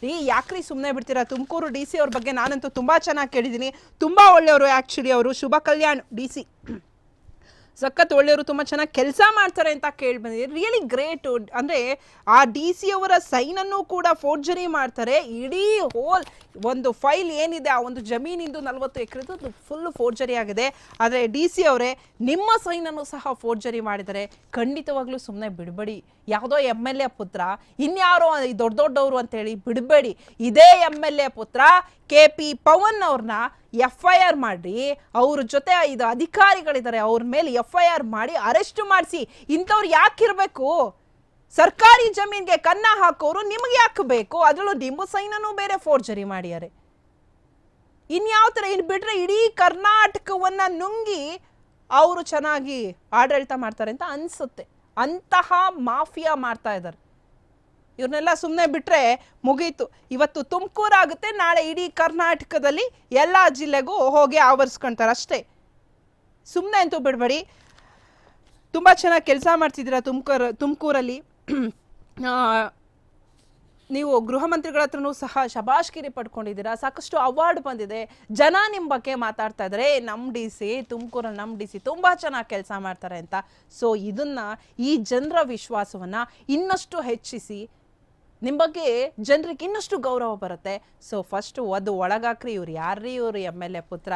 ಯಾಕ್ರಿ ಸುಮ್ಮನೆ ಬಿಡ್ತೀರಾ? ತುಮಕೂರು ಡಿ ಸಿ ಅವ್ರ ಬಗ್ಗೆ ನಾನಂತೂ ತುಂಬಾ ಚೆನ್ನಾಗಿ ಕೇಳಿದ್ದೀನಿ. ತುಂಬಾ ಒಳ್ಳೆಯವರು. ಆ್ಯಕ್ಚುಲಿ ಅವರು ಶುಭ ಕಲ್ಯಾಣ್ ಡಿ ಸಿ ಸಖತ್ ಒಳ್ಳೆಯವರು, ತುಂಬ ಚೆನ್ನಾಗಿ ಕೆಲಸ ಮಾಡ್ತಾರೆ ಅಂತ ಕೇಳಿ ಬಂದಿದೆ. Really great. ಅಂದರೆ ಆ ಡಿ ಸಿ ಅವರ ಸೈನನ್ನು ಕೂಡ ಫೋರ್ಜರಿ ಮಾಡ್ತಾರೆ. ಇಡೀ ಹೋಲ್ ಒಂದು ಫೈಲ್ ಏನಿದೆ, ಆ ಒಂದು ಜಮೀನಿಂದು 40 ಎಕರೆದು ಫುಲ್ ಫೋರ್ಜರಿ ಆಗಿದೆ. ಆದರೆ ಡಿ ಸಿ ಅವರೇ ನಿಮ್ಮ ಸೈನನ್ನು ಸಹ ಫೋರ್ಜರಿ ಮಾಡಿದರೆ ಖಂಡಿತವಾಗ್ಲೂ ಸುಮ್ಮನೆ ಬಿಡಬೇಡಿ. ಯಾವುದೋ MLA ಪುತ್ರ ಇನ್ಯಾರೋ ದೊಡ್ಡವರು ಅಂತೇಳಿ ಬಿಡಬೇಡಿ. ಇದೇ MLA ಪುತ್ರ KP ಪವನ್ ಅವ್ರನ್ನ FIR ಮಾಡಿ, ಅವ್ರ ಜೊತೆ 5 ಅಧಿಕಾರಿಗಳಿದ್ದಾರೆ, ಅವ್ರ ಮೇಲೆ FIR ಮಾಡಿ ಅರೆಸ್ಟ್ ಮಾಡಿಸಿ. ಇಂಥವ್ರು ಯಾಕಿರ್ಬೇಕು? ಸರ್ಕಾರಿ ಜಮೀನ್ಗೆ ಕನ್ನ ಹಾಕೋರು ನಿಮ್ಗೆ ಯಾಕೆ ಬೇಕು? ಅದರಲ್ಲೂ ನಿಮ್ಮ ಸೈನನ್ನು ಬೇರೆ ಫೋರ್ಜರಿ ಮಾಡ್ಯಾರೆ. ಇನ್ಯಾವ ಥರ ಇನ್ನು ಬಿಟ್ರೆ ಇಡೀ ಕರ್ನಾಟಕವನ್ನ ನುಂಗಿ ಅವರು ಚೆನ್ನಾಗಿ ಆಡಳಿತ ಮಾಡ್ತಾರೆ ಅಂತ ಅನ್ಸುತ್ತೆ. ಅಂತಹ ಮಾಫಿಯಾ ಮಾಡ್ತಾ ಇದ್ದಾರೆ. ಇವ್ರನ್ನೆಲ್ಲ ಸುಮ್ಮನೆ ಬಿಟ್ರೆ ಮುಗೀತು. ಇವತ್ತು ತುಮಕೂರಾಗುತ್ತೆ, ನಾಳೆ ಇಡೀ ಕರ್ನಾಟಕದಲ್ಲಿ ಎಲ್ಲ ಜಿಲ್ಲೆಗೂ ಹೋಗಿ ಆವರಿಸ್ಕೊಂತಾರೆ ಅಷ್ಟೇ. ಸುಮ್ಮನೆ ಅಂತೂ ಬಿಡಬೇಡಿ. ತುಂಬ ಚೆನ್ನಾಗಿ ಕೆಲಸ ಮಾಡ್ತಿದ್ದೀರಾ ತುಮಕೂರಲ್ಲಿ. ನೀವು ಗೃಹ ಮಂತ್ರಿಗಳ ಹತ್ರನೂ ಸಹ ಶಬಾಷ್ಗಿರಿ ಪಡ್ಕೊಂಡಿದ್ದೀರಾ. ಸಾಕಷ್ಟು ಅವಾರ್ಡ್ ಬಂದಿದೆ. ಜನ ನಿಮ್ಮ ಬಗ್ಗೆ ಮಾತಾಡ್ತಾ ಇದ್ದಾರೆ, ನಮ್ಮ ಡಿ ಸಿ ತುಮಕೂರಲ್ಲಿ ನಮ್ಮ ಡಿ ಸಿ ತುಂಬ ಚೆನ್ನಾಗಿ ಕೆಲಸ ಮಾಡ್ತಾರೆ ಅಂತ. ಸೊ ಇದನ್ನು, ಈ ಜನರ ವಿಶ್ವಾಸವನ್ನು ಇನ್ನಷ್ಟು ಹೆಚ್ಚಿಸಿ, ನಿಮ್ಮ ಬಗ್ಗೆ ಜನರಿಗೆ ಇನ್ನಷ್ಟು ಗೌರವ ಬರುತ್ತೆ. ಸೊ ಫಸ್ಟು ಅದು ಒಳಗಾಕ್ರಿ. ಇವ್ರು ಯಾರ್ರೀ? ಇವರು MLA ಪುತ್ರ